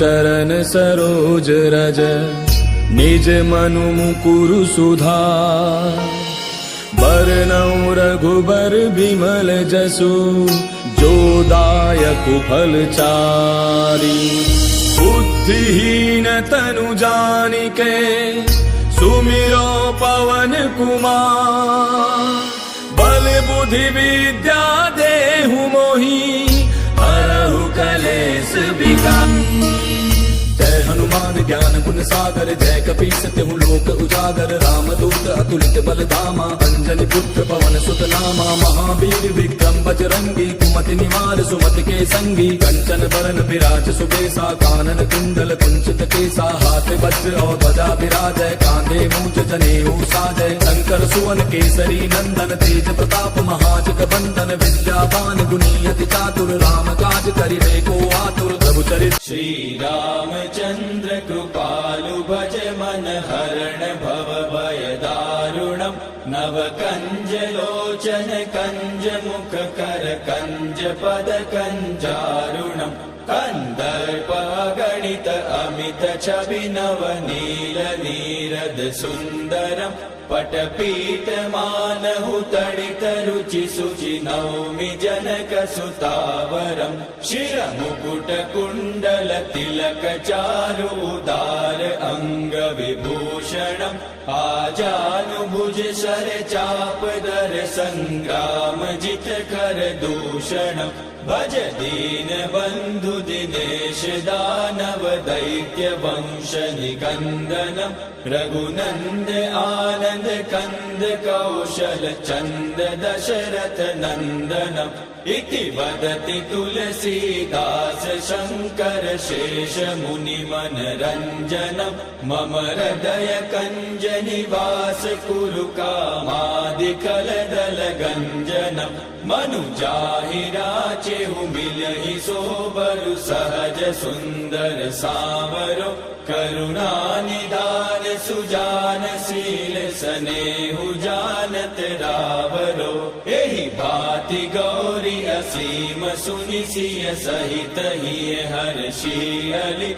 चरण सरोज रज निज मनु मुकुरु सुधार बरनउँ रघुबर बिमल जसु जो दायक फल चारि बुद्धिहीन तनु जानिके सुमिरो पवन कुमार बल बुद्धि विद्या देहु मोहि हरहु कलेश विकार जय हनुमान ज्ञान गुण सागर जय कपीस तिहु लोक उजागर रामदूत अतुलित बल धामा अंजनी पुत्र पवन सुत नामा महावीर विक्रम बजरंगी कुमति निवार सुमति के संगी कंचन बरन विराज सुबेसा कानन कुंडल कुंचित केसा हाथ वज्र और ध्वजा विराजय कांधे मूंज जनेऊ साजय शंकर सुवन केसरी नंदन तेज प्रताप महाजग बंदन विद्यावान गुणी अति चातुर राम काज करिबे को आतुर प्रभु चरित श्री रामचंद्र कृपालु भज मन हरण भव भय दारुणम् नव कंज लोचन कंज मुख कर कंज पद कंजारुणम् कंदर्प गणित अमित छवि नव नील नीरद सुंदरम् पटपीत मानहु तडित रुचि सुचि नौमि जनक सुतावरम् शिर मुकुट कुंडल तिलक चारु उदार अंग विभूषणम् आजानुभुज सर चाप दर संग्राम जित कर दूषणम् भज दीन बंधु दिनेश दानव दैत्य वंश निकंदनम् रघुनंद आनंद कंद कौशल चंद दशरथ नंदनम् इति वदति तुलसीदास शंकर शेष मुनि मनरंजनम् मम हृदय कंज निवास कुरु कामादिकल दल गंजनम् मनुजाहि राचेहु मिलहि सोबरु सहज सुंदर सावरो करुणा निदान सुजान शील सनेहु जानत रावरो एहि भाति गौरी असीम सुनि सिय सहित हिय हर्षि अली